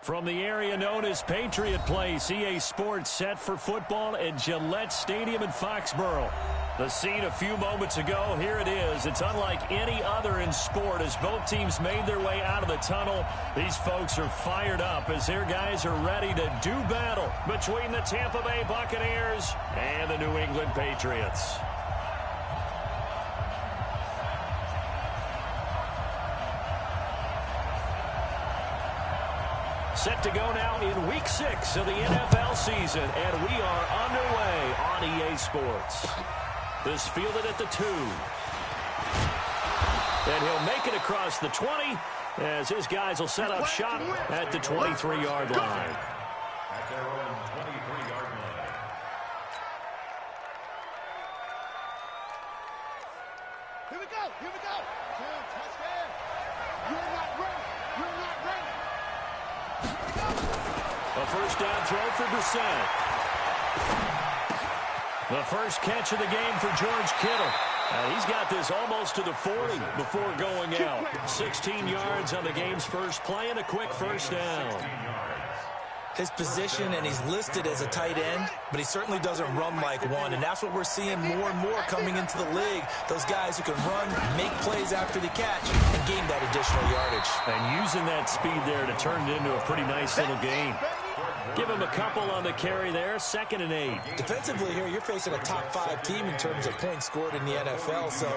From the area known as Patriot Place, EA Sports set for football at Gillette Stadium in Foxborough. The scene a few moments ago, here it is. It's unlike any other in sport as both teams made their way out of the tunnel. These folks are fired up as their guys are ready to do battle between the Tampa Bay Buccaneers and the New England Patriots. Set to go now in Week 6 of the NFL season, and we are underway on EA Sports. This fielded at the 2. And he'll make it across the 20 as his guys will set up shop at the 23-yard line. At their own 23-yard line. Here we go. Here we go. Touchdown. You're not ready. You're not ready. A first down throw for Brissett. The first catch of the game for George Kittle. He's got this almost to the 40 before going out. 16 yards on the game's first play and a quick first down. His position, and he's listed as a tight end, but he certainly doesn't run like one, and that's what we're seeing more and more coming into the league. Those guys who can run, make plays after the catch, and gain that additional yardage. And using that speed there to turn it into a pretty nice little game. Give him a couple on the carry there, 2nd and 8. Defensively here, you're facing a top 5 team in terms of points scored in the NFL, so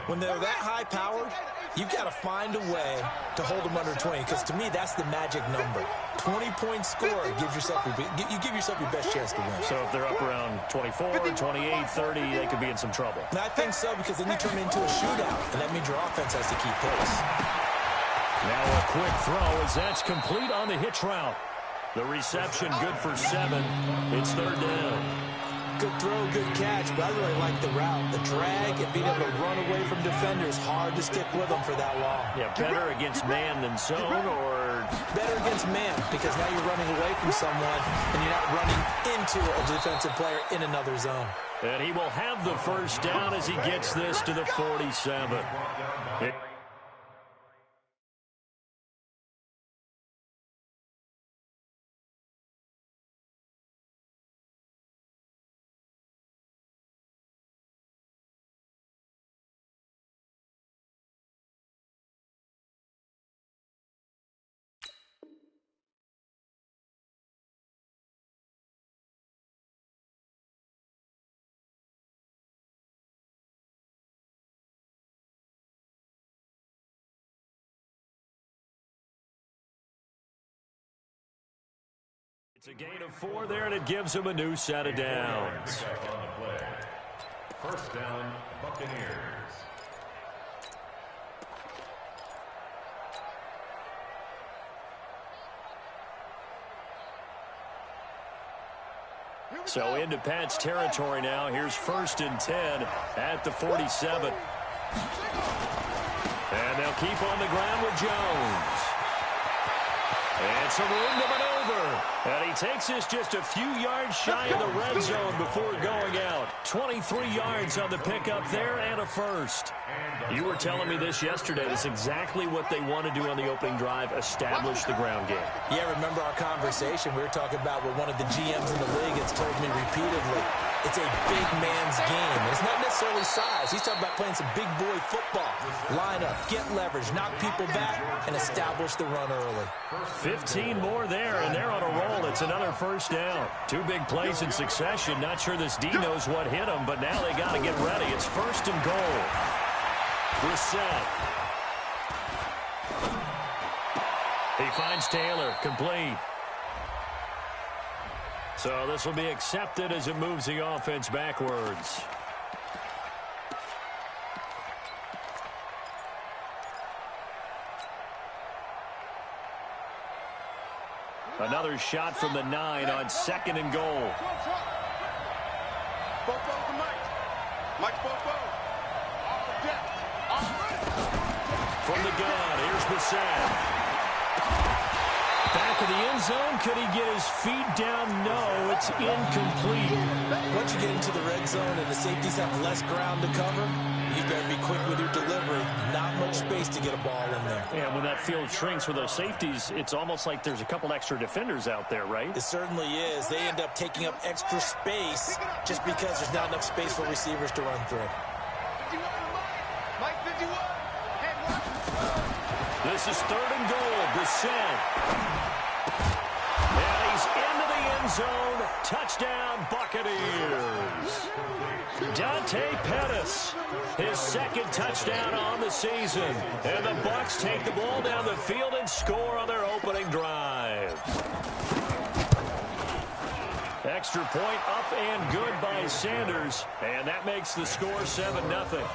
when they're that high-powered, you've got to find a way to hold them under 20, because to me, that's the magic number. 20-point score gives yourself you give yourself your best chance to win. So if they're up around 24, 28, 30, they could be in some trouble. And I think so, because then you turn it into a shootout, and that means your offense has to keep pace. Now a quick throw as that's complete on the hitch route. The reception good for 7. It's 3rd down. Good throw, good catch, but I really like the route. The drag and being able to run away from defenders, hard to stick with them for that long. Yeah, better against man than zone, or? Better against man, because now you're running away from someone and you're not running into a defensive player in another zone. And he will have the first down as he gets this to the 47. It's a gain of 4 there, and it gives him a new set of downs. First down, Buccaneers. So into Pat's territory now. Here's 1st and 10 at the 47. And they'll keep on the ground with Jones. And some room to maneuver. And he takes this just a few yards shy of the red zone before going out. 23 yards on the pickup there and a first. You were telling me this yesterday. That's exactly what they want to do on the opening drive, establish the ground game. Yeah, remember our conversation? We were talking about what one of the GMs in the league has told me repeatedly. It's a big man's game. It's not necessarily size. He's talking about playing some big boy football. Line up, get leverage, knock people back, and establish the run early. 15 more there, and they're on a roll. It's another first down. 2 big plays in succession. Not sure this D knows what hit him, but now they got to get ready. It's 1st and goal. Brissett. He finds Taylor, complete. So this will be accepted as it moves the offense backwards. Another shot from the 9 on 2nd and goal. From the gun, here's Brissett. Back of the end zone. Could he get his feet down? No, it's incomplete. Once you get into the red zone and the safeties have less ground to cover, you've got to be quick with your delivery. Not much space just to get a ball in there. And when that field shrinks with those safeties, it's almost like there's a couple extra defenders out there, right? It certainly is. They end up taking up extra space just because there's not enough space for receivers to run through. This is 3rd and goal. Brissett. And he's into the end zone. Touchdown, Buccaneers. Dante Pettis, his 2nd touchdown on the season. And the Bucs take the ball down the field and score on their opening drive. Extra point up and good by Sanders. And that makes the score 7-0.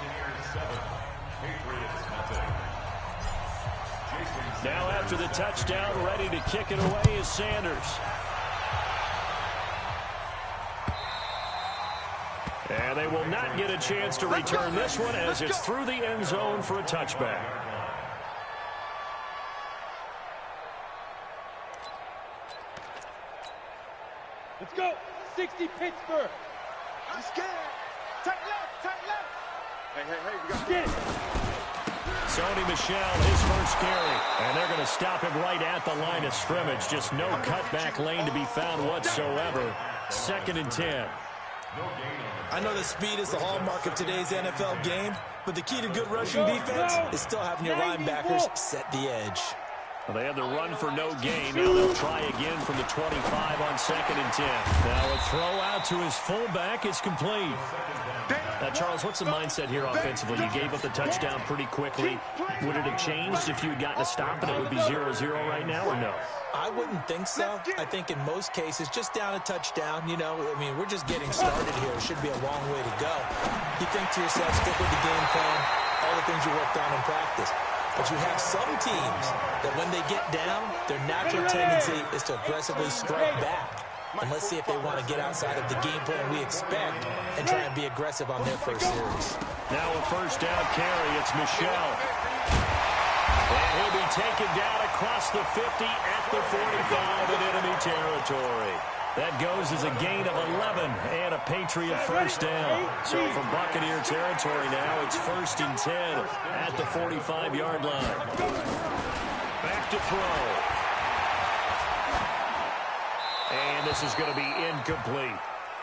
Now after the touchdown, ready to kick it away is Sanders. And they will not get a chance to return this one as it's through the end zone for a touchback. Let's go. 60 Pittsburgh. I'm scared. Tight left. Hey, we got to get it. Sony Michel, his first carry. And they're going to stop him right at the line of scrimmage. Just no cutback lane to be found whatsoever. 2nd and 10. I know that speed is the hallmark of today's NFL game, but the key to good rushing defense is still having your linebackers set the edge. Well, they had the run for no gain. Now they'll try again from the 25 on 2nd and 10. Now a throw out to his fullback is complete. Now, Charles, what's the mindset here offensively? You gave up the touchdown pretty quickly. Would it have changed if you had gotten a stop and it would be 0-0 right now, or no? I wouldn't think so. I think in most cases, just down a touchdown, you know, I mean, we're just getting started here. It should be a long way to go. You think to yourself, stick with the game plan, all the things you worked on in practice. But you have some teams that when they get down, their natural tendency is to aggressively strike back. And let's see if they want to get outside of the game plan we expect and try and be aggressive on their first series. Now a first down carry. It's Michel. And he'll be taken down across the 50 at the 45 in enemy territory. That goes as a gain of 11 and a Patriot first down. So from Buccaneer territory now, it's 1st and 10 at the 45-yard line. Back to throw. And this is going to be incomplete.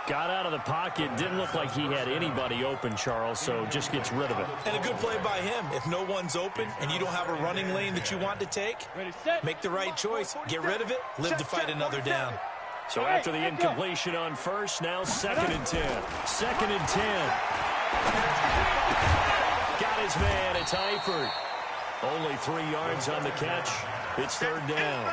Got out of the pocket. Didn't look like he had anybody open, Charles, so just gets rid of it. And a good play by him. If no one's open and you don't have a running lane that you want to take, make the right choice. Get rid of it. Live to fight another down. So after the incompletion on first, now 2nd and 10. 2nd and 10. Got his man. It's Eifert. Only 3 yards on the catch. It's 3rd down.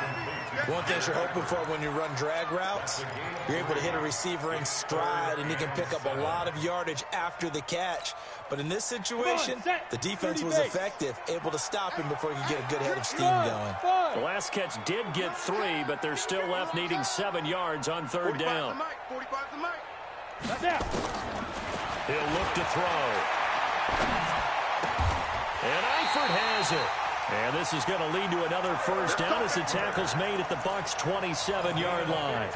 One thing you're hoping for when you run drag routes, you're able to hit a receiver in stride, and you can pick up a lot of yardage after the catch. But in this situation, the defense was effective, able to stop him before he could get a good head of steam going. The last catch did get 3, but they're still left needing 7 yards on 3rd down. He'll look to throw. And Eifert has it. And this is going to lead to another first down as the tackle's made at the Bucs' 27-yard line.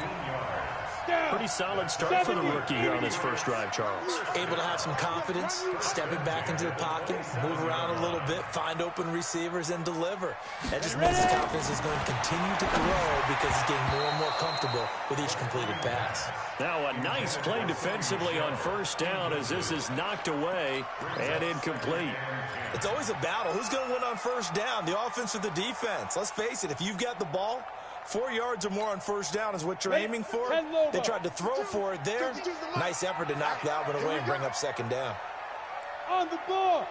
Pretty solid start for the rookie here on his first drive, Charles. Able to have some confidence, stepping back into the pocket, move around a little bit, find open receivers, and deliver. That just means his confidence is going to continue to grow because he's getting more and more comfortable with each completed pass. Now a nice play defensively on first down as this is knocked away and incomplete. It's always a battle. Who's going to win on first down, the offense or the defense? Let's face it, if you've got the ball, 4 yards or more on first down is what you're aiming for. They tried to throw for it there. Nice effort to knock that one away and bring up 2nd down. On the ball.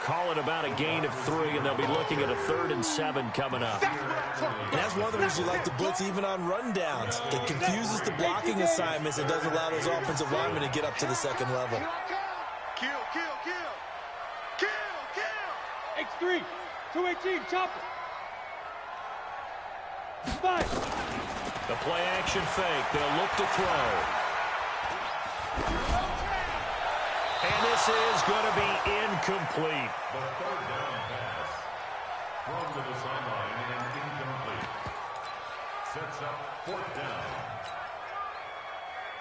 Call it about a gain of 3, and they'll be looking at a 3rd and 7 coming up. And that's one of the reasons you like to blitz even on rundowns. It confuses the blocking assignments. It doesn't allow those offensive linemen to get up to the 2nd level. Kill. X3, 218, chopper. 5. The play action fake. They'll look to throw. And this is going to be incomplete. The 3rd down pass. Thrown to the sideline and incomplete. Sets up 4th down.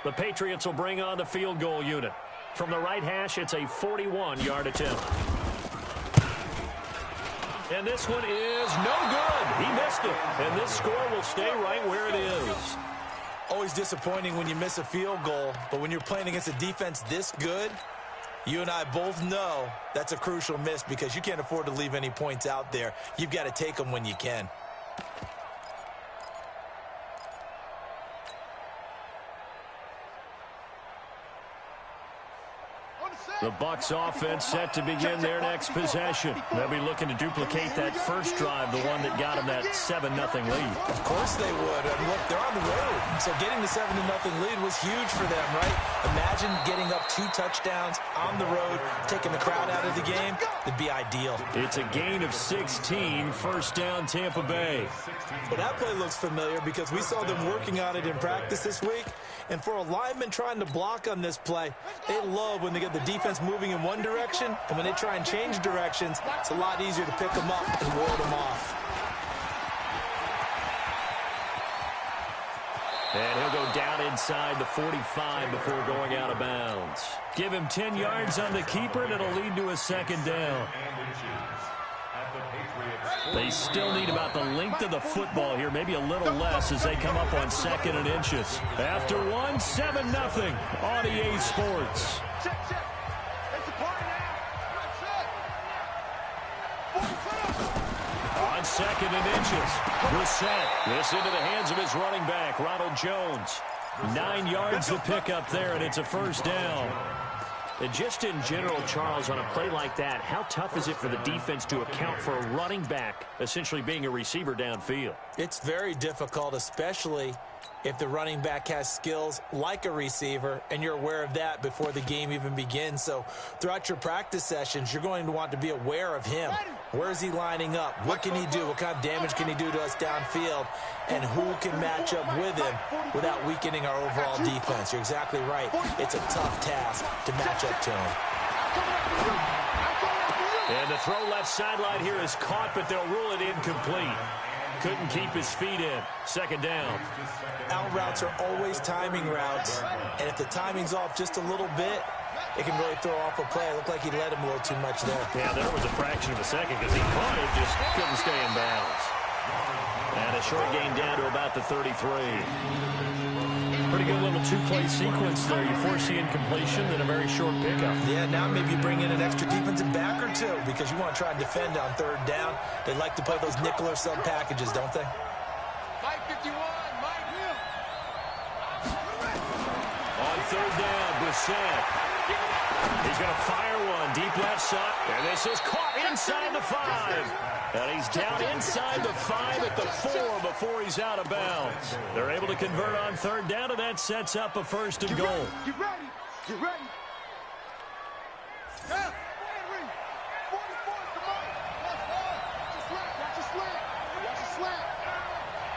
The Patriots will bring on the field goal unit. From the right hash, it's a 41-yard attempt. And this one is no good. He missed it. And this score will stay right where it is. Always disappointing when you miss a field goal, but when you're playing against a defense this good, you and I both know that's a crucial miss because you can't afford to leave any points out there. You've got to take them when you can. The Bucs offense set to begin their next possession. They'll be looking to duplicate that first drive, the one that got them that 7-0 lead. Of course they would. And look, they're on the road. So getting the 7-0 lead was huge for them, right? Imagine getting up 2 touchdowns on the road, taking the crowd out of the game. It'd be ideal. It's a gain of 16, first down Tampa Bay. Well, that play looks familiar because we saw them working on it in practice this week. And for a lineman trying to block on this play, they love when they get the defense moving in one direction, and when they try and change directions, it's a lot easier to pick them up and ward them off. And he'll go down inside the 45 before going out of bounds. Give him 10 yards on the keeper, and it'll lead to a second down. They still need about the length of the football here, maybe a little less as they come up on 2nd and inches. After 1, 7-0 on EA Sports. On 2nd and inches, Brissett. This into the hands of his running back, Ronald Jones. 9 yards to pick up there, and it's a first down. And just in general, Charles, on a play like that, how tough is it for the defense to account for a running back essentially being a receiver downfield? It's very difficult, especially if the running back has skills like a receiver, and you're aware of that before the game even begins. So throughout your practice sessions, you're going to want to be aware of him. Where is he lining up? What can he do? What kind of damage can he do to us downfield? And who can match up with him without weakening our overall defense? You're exactly right. It's a tough task to match up to him. And the throw left sideline here is caught, but they'll rule it incomplete. Couldn't keep his feet in. Second down. Out routes are always timing routes, and if the timing's off just a little bit, it can really throw off a play. It looked like he led him a little too much there. Yeah, there was a fraction of a second because he caught it, just couldn't stay in bounds. And a short gain down to about the 33. Pretty good little 2-play sequence there. You force the incompletion, then a very short pickup. Yeah, now maybe you bring in an extra defensive back or two because you want to try and defend on 3rd down. They like to play those nickel or sub packages, don't they? Mike 51, Mike. On 3rd down, Brissett. He's going to fire one deep left side. And this is caught inside the 5. And he's down inside the 5 at the 4 before he's out of bounds. They're able to convert on 3rd down, and that sets up a 1st and goal. Get ready. Get ready. Yeah. 44, come on. Watch your slant. Watch your slant.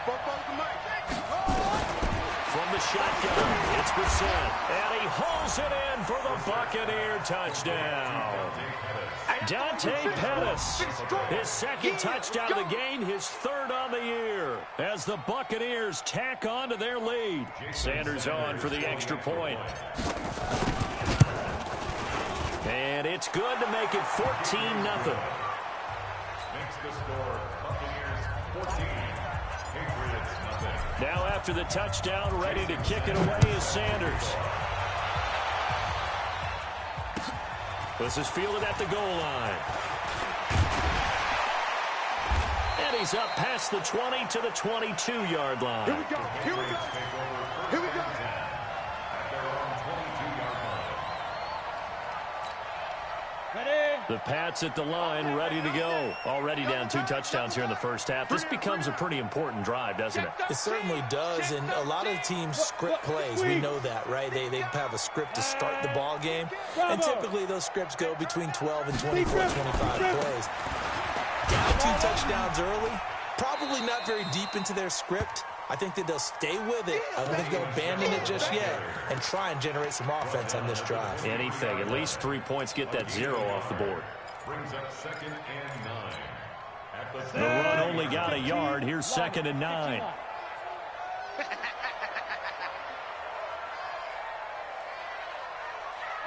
Both the mic. From the shotgun, it's Brissett. And he hauls it in for the Buccaneer touchdown. Dante Pettis, his 2nd touchdown of the game, his 3rd on the year, as the Buccaneers tack on to their lead. Sanders on for the extra point. And it's good to make it 14-0. Makes the score Buccaneers 14, Patriots nothing. Now after the touchdown, ready to kick it away is Sanders. This is fielded at the goal line. And he's up past the 20 to the 22-yard line. Here we go. Here we go. Here we go. At their own 22-yard line. Ready. The Pats at the line, ready to go. Already down 2 touchdowns here in the first half. This becomes a pretty important drive, doesn't it? It certainly does, and a lot of teams script plays. We know that, right? They have a script to start the ball game, and typically those scripts go between 12 and 24, 25 plays. Down 2 touchdowns early, probably not very deep into their script. I think that they'll stay with it. I don't think they'll abandon it just yet and try and generate some offense on this drive. Anything. At least 3 points, get that 0 off the board. Brings up 2nd and 9. At The run only got a yard. Here's 2nd and 9.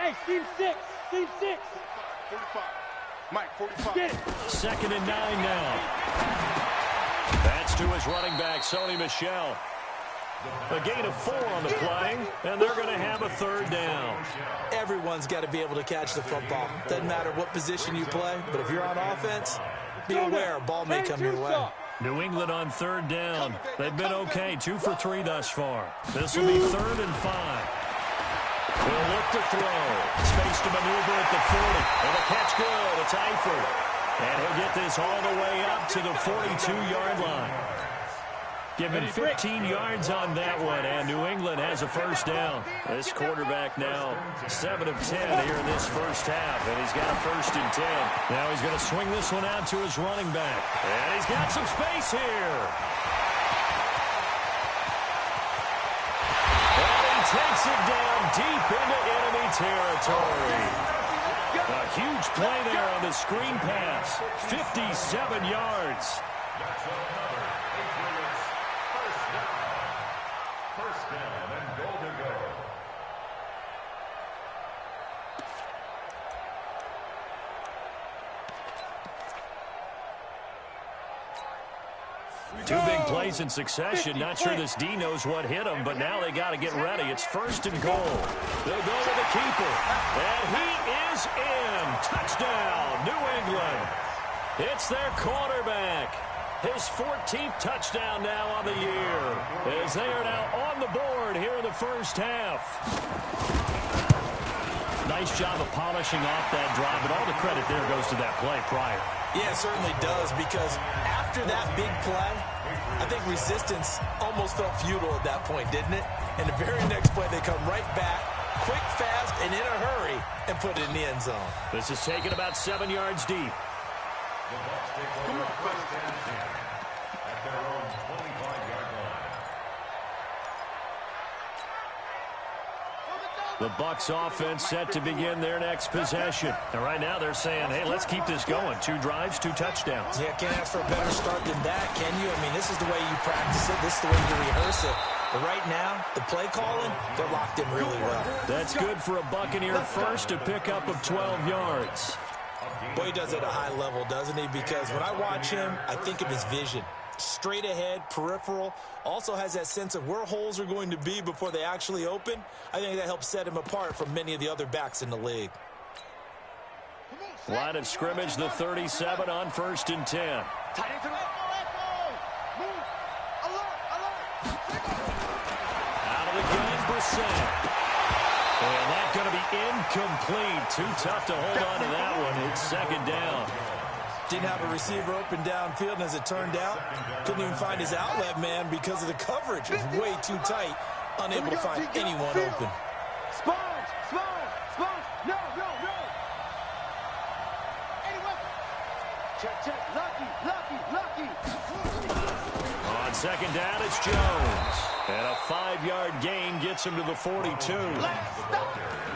Hey, seam 6. Seam 6. 45. Mike, 45. Get it. 2nd and 9 now. That's to his running back, Sony Michel. A gain of 4 on the play, and they're going to have a 3rd down. Everyone's got to be able to catch the football. Doesn't matter what position you play, but if you're on offense, be aware a ball may come your way. New England on 3rd down. They've been okay, 2 for 3 thus far. This will be 3rd and 5. He'll look to throw. Space to maneuver at the 40. And the catch good. It's Eifert. And he'll get this all the way up to the 42-yard line. Given 15 yards on that one, and New England has a 1st down. This quarterback now 7 of 10 here in this first half, and he's got a 1st and 10. Now he's going to swing this one out to his running back, and he's got some space here. And he takes it down deep into enemy territory. A huge play there on the screen pass, 57 yards. That's another Patriots first down. First down and goal to go. Two big plays in succession. Not sure this D knows what hit him, but now they got to get ready. It's 1st and goal. They'll go to the keeper. And he is in. Touchdown, New England. It's their quarterback. His 14th touchdown now on the year, as they are now on the board here in the first half. Nice job of polishing off that drive, but all the credit there goes to that play prior. Yeah, it certainly does, because after that big play, I think resistance almost felt futile at that point, didn't it? And the very next play, they come right back, quick, fast, and in a hurry, and put it in the end zone. This is taken about 7 yards deep. The Bucs take over 1st and 10 at their own 25-yard line. The Bucs offense set to begin their next possession. And right now they're saying, hey, let's keep this going. 2 drives, 2 touchdowns. Yeah, can't ask for a better start than that, can you? I mean, this is the way you practice it. This is the way you rehearse it. But right now, the play calling, they're locked in really well. That's good for a Buccaneer first, a pickup of 12 yards. Boy, he does it at a high level, doesn't he? Because when I watch him, I think of his vision. Straight ahead, peripheral, also has that sense of where holes are going to be before they actually open. I think that helps set him apart from many of the other backs in the league. Line of scrimmage, the 37 on 1st and 10. Out of the gun, Brissett. And that's going to be incomplete. Too tough to hold on to that one. It's 2nd down. Didn't have a receiver open downfield, and as it turned out, couldn't even find his outlet man because of the coverage. It was way too tight, unable to find anyone open. Sponge! No! Anyone? Check. Lucky. On 2nd down, it's Jones. And a 5-yard gain gets him to the 42.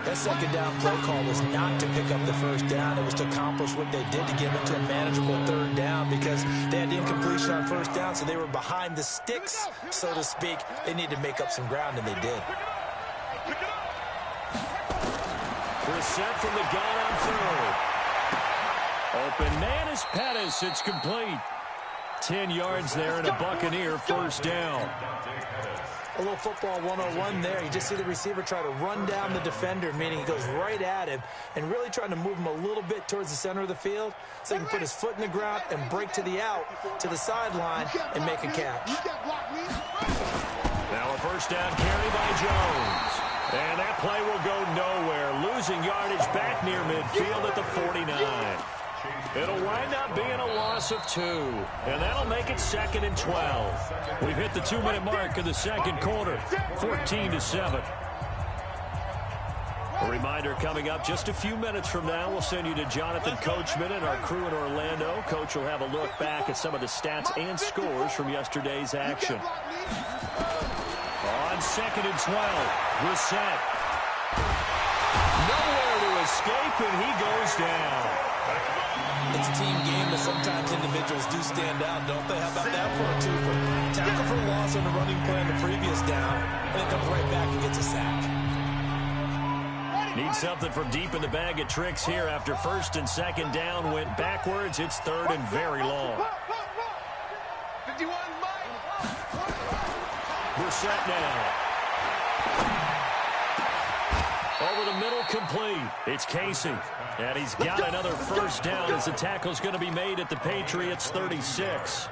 That 2nd down play call was not to pick up the 1st down. It was to accomplish what they did to get into a manageable 3rd down, because they had incompletion on 1st down, so they were behind the sticks, so to speak. They needed to make up some ground, and they did. Brissett from the gun on 3rd. Open man is Pettis. It's complete. 10 yards there and a Buccaneer 1st down. A little football 101 there. You just see the receiver try to run down the defender, meaning he goes right at him and really trying to move him a little bit towards the center of the field so he can put his foot in the ground and break to the out, to the sideline, and make a catch. Now a 1st down carry by Jones. And that play will go nowhere. Losing yardage back near midfield at the 49. It'll wind up being a loss of 2. And that'll make it 2nd and 12. We've hit the 2-minute mark of the 2nd quarter. 14-7. A reminder coming up just a few minutes from now. We'll send you to Jonathan Coachman and our crew in Orlando. Coach will have a look back at some of the stats and scores from yesterday's action. On 2nd and 12, Brissett. Nowhere to escape, and he goes down. It's a team game, but sometimes individuals do stand out, don't they? How about that for a twofer? Tackle for loss on the running play on the previous down, and then comes right back and gets a sack. Need something from deep in the bag of tricks here after first and second down went backwards. It's third and very long. 51, Mike. We're set now. Over the middle, complete. It's Casey. And he's got another first down as the tackle's going to be made at the Patriots 36.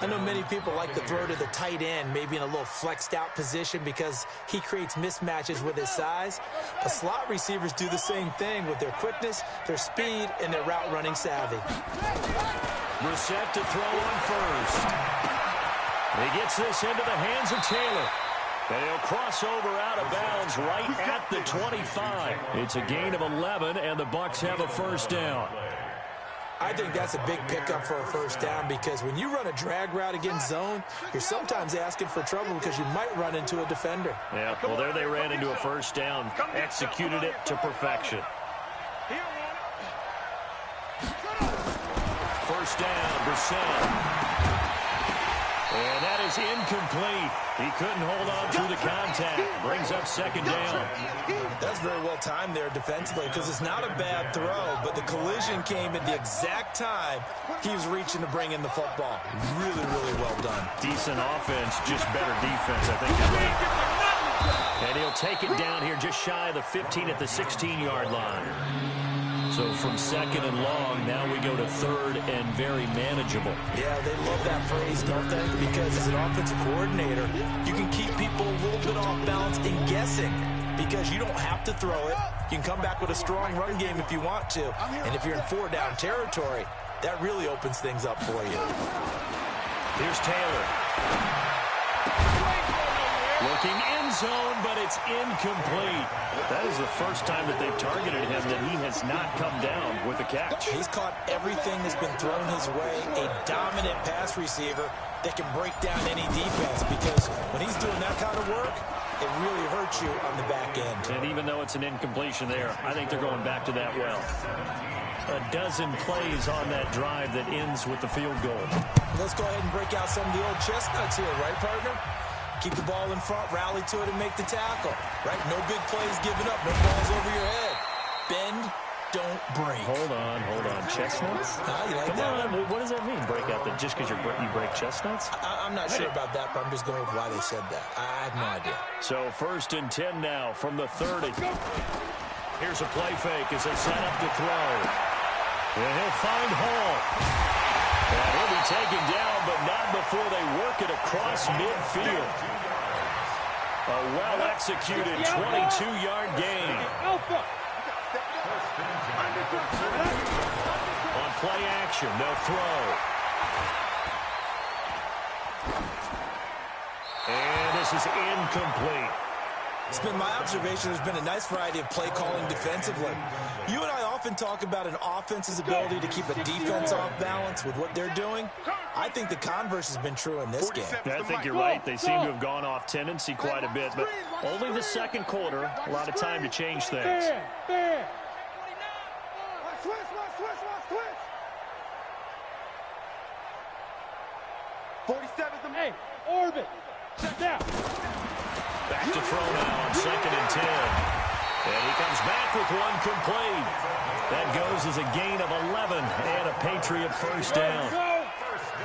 I know many people like to throw to the tight end, maybe in a little flexed out position because he creates mismatches with his size. But slot receivers do the same thing with their quickness, their speed, and their route running savvy. Brissett to throw on first. He gets this into the hands of Taylor. And he'll cross over out of bounds right at the 25. It's a gain of 11, and the Bucs have a first down. I think that's a big pickup for a first down because when you run a drag route against zone, you're sometimes asking for trouble because you might run into a defender. Yeah, well, there they ran into a first down, executed it to perfection. First down, Brissett. And that is incomplete. He couldn't hold on through the contact. Brings up second down. That's very well timed there defensively because it's not a bad throw, but the collision came at the exact time he was reaching to bring in the football. Really, really well done. Decent offense, just better defense, I think. And he'll take it down here just shy of the 15 at the 16-yard line. So from second and long, now we go to third and very manageable. Yeah, they love that phrase, don't they? Because as an offensive coordinator, you can keep people a little bit off balance and guessing because you don't have to throw it. You can come back with a strong run game if you want to. And if you're in four-down territory, that really opens things up for you. Here's Taylor. Looking end zone, but it's incomplete. That is the first time that they've targeted him that he has not come down with a catch. He's caught everything that's been thrown his way, a dominant pass receiver that can break down any defense because when he's doing that kind of work, it really hurts you on the back end. And even though it's an incompletion there, I think they're going back to that well. A dozen plays on that drive that ends with the field goal. Let's go ahead and break out some of the old chestnuts here, right, partner? Keep the ball in front, rally to it, and make the tackle. Right? No big plays given up. No balls over your head. Bend, don't break. Hold on. Chestnuts? You like Come that? on. What does that mean, break out? Just because you break chestnuts? I'm not sure about that, but I'm just going with why they said that. I have no idea. So first and 10 now from the 30. Here's a play fake as they set up to throw. And he'll find Hall. And he'll be taken down, but not before they work it across midfield. A well-executed 22-yard gain. On play action, they'll throw. And this is incomplete. It's been my observation there's been a nice variety of play calling defensively. You and I often talk about an offense's ability to keep a defense off balance with what they're doing. I think the converse has been true in this game. I think you're right. They seem to have gone off tendency quite a bit, but only the second quarter. A lot of time to change things. Hey, Orbit, check out. Back to throw now on second and 10. And he comes back with one complete. That goes as a gain of 11 and a Patriot first down.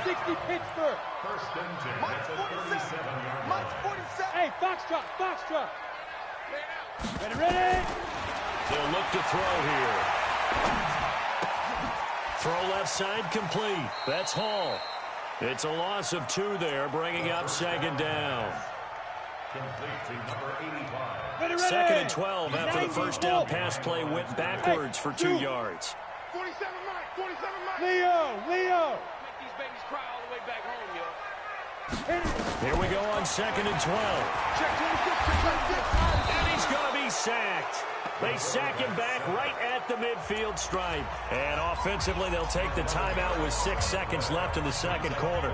60 Pittsburgh. First and 10. That's a 37-yard line. 47. Hey, Foxtrot. Ready. They'll look to throw here. Throw left side complete. That's Hall. It's a loss of 2 there, bringing up second down. Second and 12 after the first down pass play went backwards for 2 yards. 47 Mike. Leo. Make these babies cry all the way back home, yo. Here we go on second and 12. And he's going to be sacked. They sack him back right at the midfield stripe. And offensively, they'll take the timeout with 6 seconds left in the second quarter.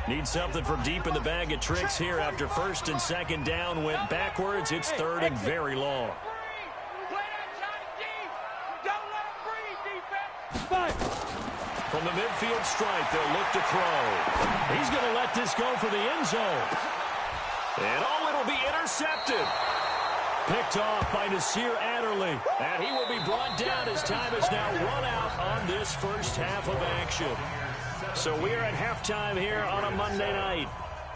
Need something from deep in the bag of tricks here after first and second down went backwards. It's third and very long. From the midfield stripe, they'll look to throw. He's going to let this go for the end zone. And oh, it'll will be intercepted. Picked off by Nasir Adderley. And he will be brought down as time is now run out on this first half of action. So we are at halftime here on a Monday night.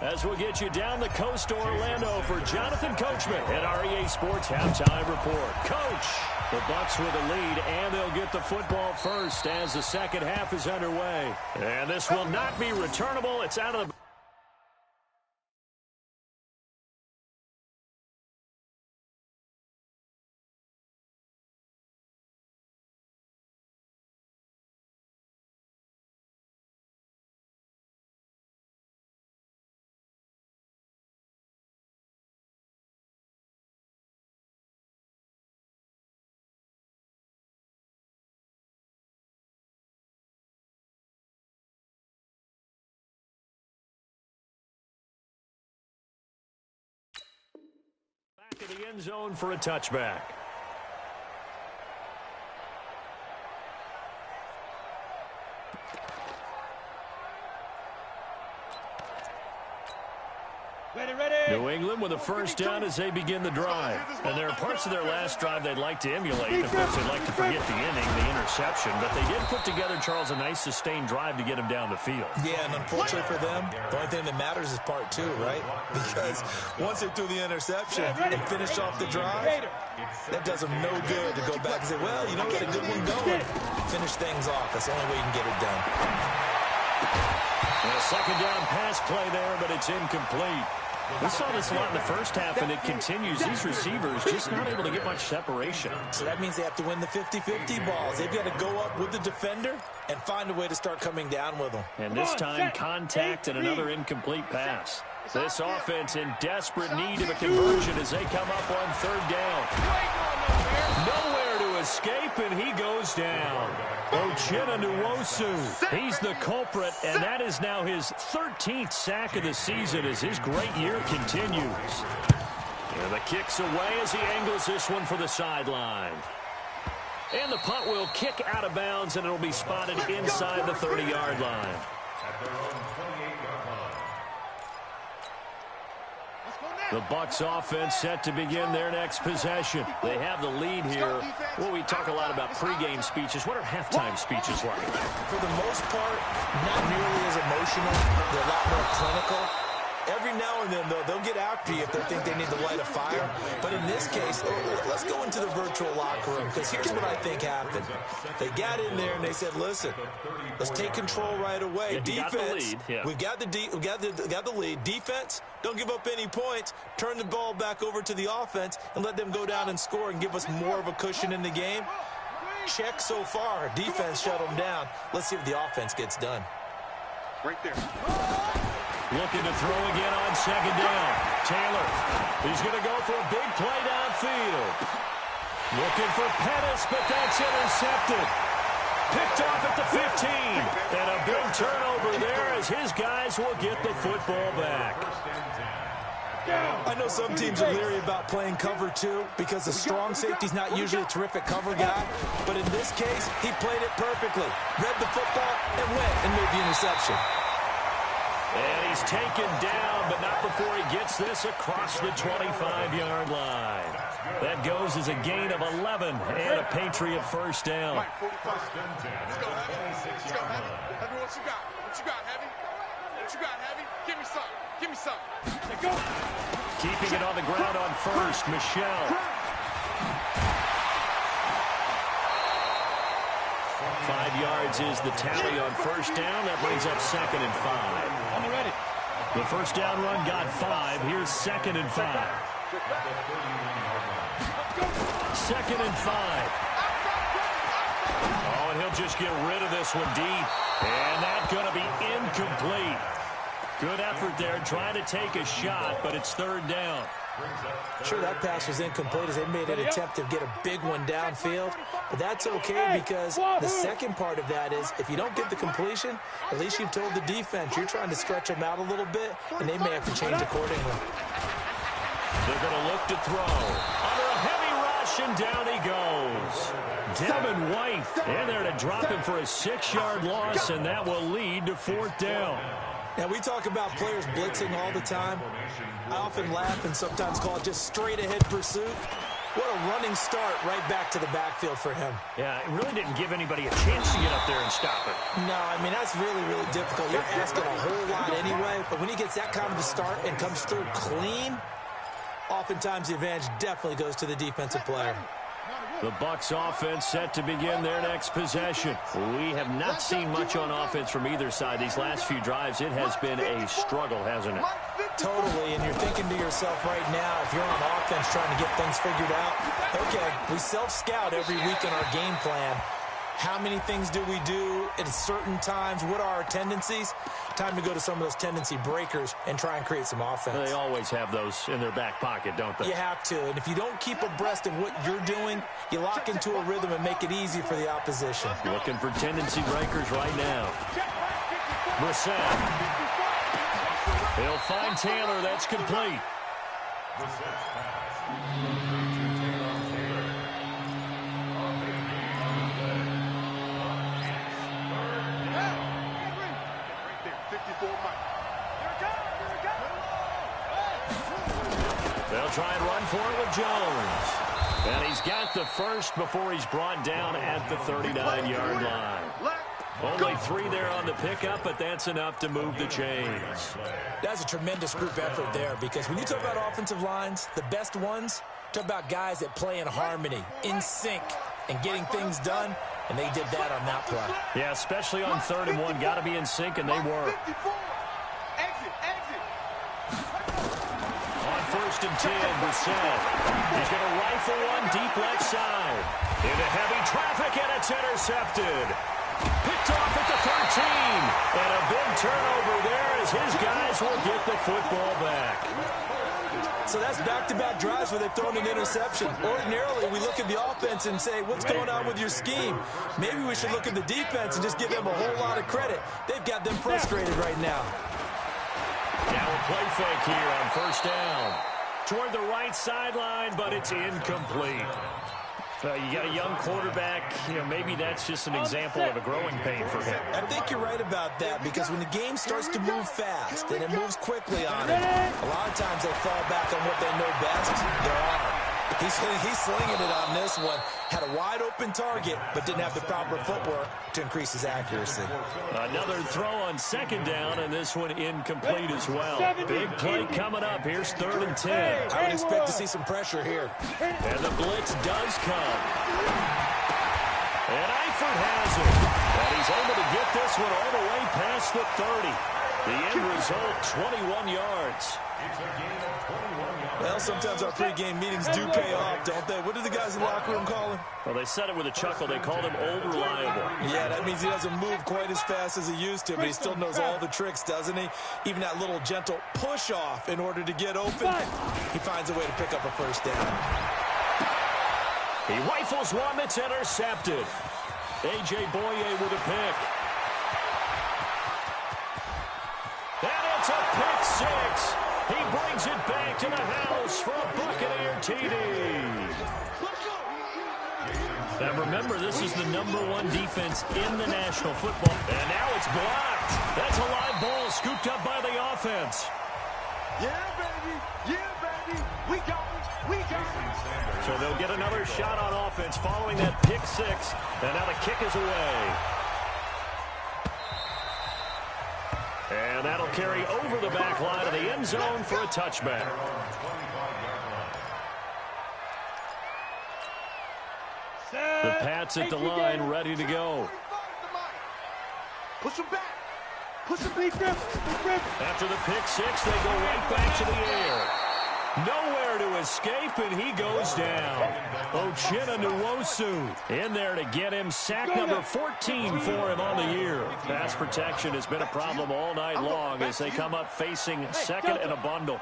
As we'll get you down the coast to Orlando for Jonathan Coachman at our EA Sports Halftime Report. Coach, the Bucs with a lead, and they'll get the football first as the second half is underway. And this will not be returnable. It's out of the... Back in the end zone for a touchback. New England with a first down as they begin the drive. And there are parts of their last drive they'd like to emulate. Of course, they'd like to forget the inning, the interception. But they did put together, Charles, a nice sustained drive to get him down the field. Yeah, and unfortunately for them, the only thing that matters is part two, right? Because once they threw the interception and finished off the drive, that does them no good to go back and say, well, you know, we got a good one going. Finish things off. That's the only way you can get it done. And a second down pass play there, but it's incomplete. We saw this a lot in the first half, and it continues. These receivers just not able to get much separation. So that means they have to win the 50-50 balls. They've got to go up with the defender and find a way to start coming down with them. And this time, contact and another incomplete pass. This offense in desperate need of a conversion as they come up on third down. Nowhere to escape, and he goes down. Buccaneers. He's the culprit, and that is now his 13th sack of the season as his great year continues. And the kick's away as he angles this one for the sideline. And the punt will kick out of bounds, and it'll be spotted inside the 30-yard line. The Bucs offense set to begin their next possession. They have the lead here. Well, we talk a lot about pregame speeches. What are halftime speeches like? For the most part, not nearly as emotional. They're a lot more clinical. Every now and then, though, they'll get after you if they think they need to light a fire. But in this case, let's go into the virtual locker room, because here's what I think happened. They got in there and they said, listen, let's take control right away. Defense, we've got the lead. Defense, don't give up any points. Turn the ball back over to the offense and let them go down and score and give us more of a cushion in the game. Check so far. Defense shut them down. Let's see if the offense gets done. Right there. Looking to throw again on second down. Taylor, he's going to go for a big play downfield. Looking for Pettis, but that's intercepted. Picked off at the 15. And a big turnover there as his guys will get the football back. I know some teams are leery about playing cover two because the strong safety's not usually a terrific cover guy. But in this case, he played it perfectly. Read the football and went and made the interception. And he's taken down, but not before he gets this across the 25-yard line. That goes as a gain of 11 and a Patriot first down. Let's go, Heavy. Heavy, what you got? What you got, Heavy? What you got, Heavy? Give me some. Give me some. Let's go. Keeping it on the ground on first, Michelle. 5 yards is the tally on first down. That brings up 2nd and 5. I'm ready. The first down run got 5. Here's 2nd and 5. 2nd and 5. Oh, and he'll just get rid of this one deep. And that's going to be incomplete. Good effort there, trying to take a shot, but it's third down. Sure, that pass was incomplete as they made an attempt to get a big one downfield. But that's okay because the second part of that is if you don't get the completion, at least you've told the defense you're trying to stretch them out a little bit, and they may have to change accordingly. They're going to look to throw. Under a heavy rush, and down he goes. Devin White in there to drop him for a 6-yard loss, and that will lead to 4th down. Now, we talk about players blitzing all the time. I often laugh and sometimes call it just straight-ahead pursuit. What a running start right back to the backfield for him. Yeah, it really didn't give anybody a chance to get up there and stop it. No, I mean, that's really, really difficult. You're asking a whole lot anyway, but when he gets that kind of a start and comes through clean, oftentimes the advantage definitely goes to the defensive player. The Bucs offense set to begin their next possession. We have not seen much on offense from either side these last few drives. It has been a struggle, hasn't it? Totally, and you're thinking to yourself right now, if you're on offense trying to get things figured out, okay, we self-scout every week in our game plan. How many things do we do at certain times? What are our tendencies? Time to go to some of those tendency breakers and try and create some offense. They always have those in their back pocket, don't they? You have to, and if you don't keep abreast of what you're doing, you lock into a rhythm and make it easy for the opposition. Looking for tendency breakers right now. Brissett. He'll find Taylor. That's complete. They'll try and run for it with Jones. And he's got the first before he's brought down at the 39-yard line. Only 3 there on the pickup, but that's enough to move the chains. That's a tremendous group effort there, because when you talk about offensive lines, the best ones, talk about guys that play in harmony, in sync, and getting things done, and they did that on that play. Yeah, especially on 3rd and 1. Got to be in sync, and they were. On 1st and 10, Brissett. He's going to rifle one deep left side. Into heavy traffic, and it's intercepted. Picked off at the 13. And a big turnover there as his guys will get the football back. So that's back-to-back drives where they've thrown an interception. Ordinarily, we look at the offense and say, what's going on with your scheme? Maybe we should look at the defense and just give them a whole lot of credit. They've got them frustrated right now. Now a play fake here on 1st down. Toward the right sideline, but it's incomplete. You got a young quarterback, maybe that's just an example of a growing pain for him. I think you're right about that, because when the game starts to move fast and it moves quickly on it, a lot of times they fall back on what they know best, their arm. He's slinging it on this one. Had a wide-open target, but didn't have the proper footwork to increase his accuracy. Another throw on 2nd down, and this one incomplete as well. Big play coming up. Here's 3rd and 10. I would expect to see some pressure here. And the blitz does come. And Eifert has it. And he's able to get this one all the way past the 30. The end result, 21 yards. Well, sometimes our pregame meetings do pay off, don't they? What do the guys in the locker room call him? Well, they said it with a chuckle. They called him old reliable. Yeah, that means he doesn't move quite as fast as he used to, but he still knows all the tricks, doesn't he? Even that little gentle push-off in order to get open, he finds a way to pick up a 1st down. He rifles one that's intercepted. A.J. Boye with a pick. And it's a pick 6. He brings it back to the house for a Buccaneer TD. Now remember, this is the #1 defense in the National Football. And now it's blocked. That's a live ball scooped up by the offense. Yeah, baby. Yeah, baby. We got it. We got it. So they'll get another shot on offense following that pick 6. And now the kick is away. And that'll carry over the back line of the end zone for a touchback. The Pats at the line, ready to go. Push him back. Push him back. After the pick 6, they go right back to the air. Nowhere to escape, and he goes down. Uchenna Nwosu in there to get him. Sack number 14 for him on the year. Pass protection has been a problem all night long as they come up facing 2nd and a bundle.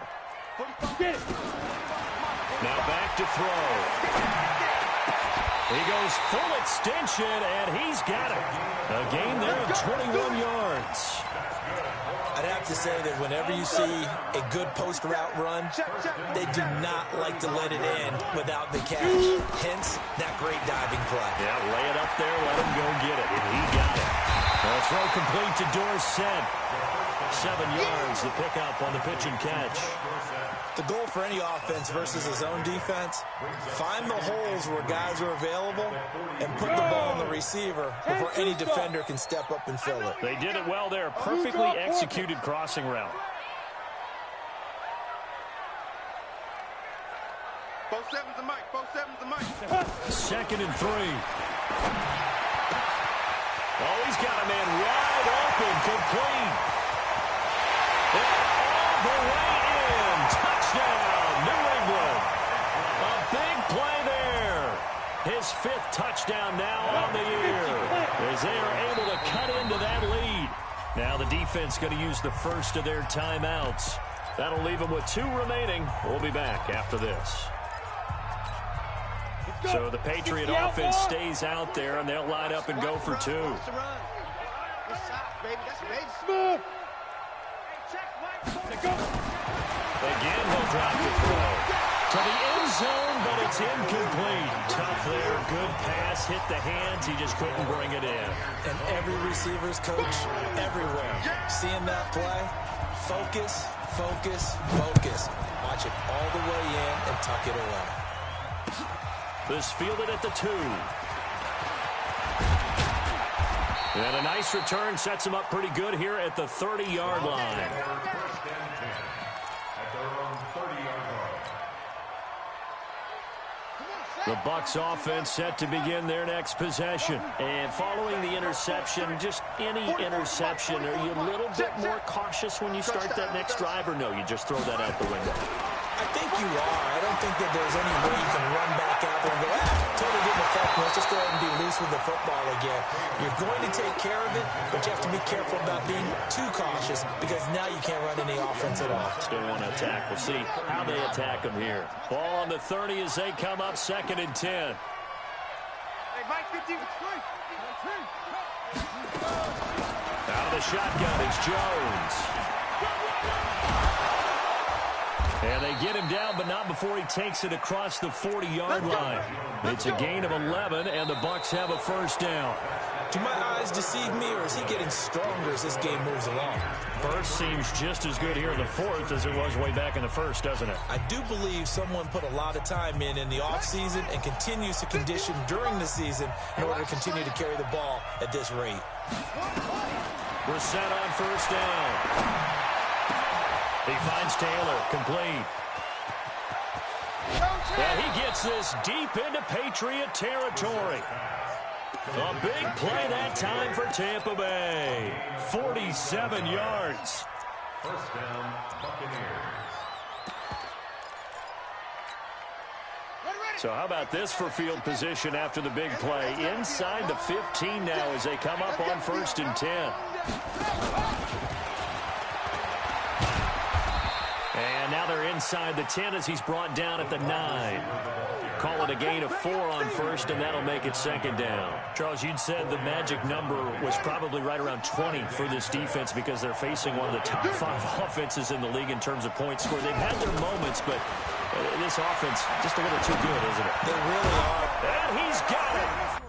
Now back to throw. He goes full extension, and he's got it. A gain there of 21 yards. I'd have to say that whenever you see a good post route run, they do not like to let it end without the catch. Hence, that great diving play. Yeah, lay it up there, let him go get it, and he got it. The throw complete to Dorsett. 7 yards, the pickup on the pitch and catch. The goal for any offense versus a zone defense, find the holes where guys are available and put the ball on the receiver before any defender can step up and fill it. They did it well there. Perfectly executed crossing route. Both sevens a mic. Both sevens a mic. 2nd and 3. Oh, he's got a man wide open, complete. All the way in. Touchdown, New England. A big play there. His 5th touchdown now on the year as they are able to cut into that lead. Now the defense going to use the first of their timeouts. That'll leave them with 2 remaining. We'll be back after this. So the Patriot offense stays out there, and they'll line up and go for 2. Again, he'll drop the throw to the end zone, but it's incomplete. Tough there. Good pass. Hit the hands. He just couldn't bring it in. And every receiver's coach everywhere. Seeing that play, focus, focus, focus. Watch it all the way in and tuck it away. This fielded at the 2. And a nice return sets him up pretty good here at the 30-yard line. The Bucs offense set to begin their next possession. And following the interception, just any interception, are you a little bit more cautious when you start that next drive, or no, you just throw that out the window? I think you are. I don't think that there's any way you can run back out there and go, totally didn't affect me. Let's just go ahead and be loose with the football again. You're going to take care of it, but you have to be careful about being too cautious because now you can't run any offense at all. Still want to attack. We'll see how they attack them here. Ball on the 30 as they come up, 2nd and 10. Hey, Mike, 15 with 3. Out of the shotgun, it's Jones. And they get him down, but not before he takes it across the 40-yard line. It's a gain of 11, and the Bucs have a first down. Do my eyes deceive me, or is he getting stronger as this game moves along? Burst seems just as good here in the 4th as it was way back in the 1st, doesn't it? I do believe someone put a lot of time in the offseason and continues to condition during the season in order to continue to carry the ball at this rate. We're set on first down. He finds Taylor, complete. And he gets this deep into Patriot territory. A big play that time for Tampa Bay. 47 yards. First down, Buccaneers. So how about this for field position after the big play? Inside the 15 now as they come up on 1st and 10. And now they're inside the 10 as he's brought down at the 9. Call it a gain of 4 on 1st, and that'll make it 2nd down. Charles, you'd said the magic number was probably right around 20 for this defense because they're facing one of the top 5 offenses in the league in terms of points scored. They've had their moments, but this offense just a little too good, isn't it? They really are. And he's got it.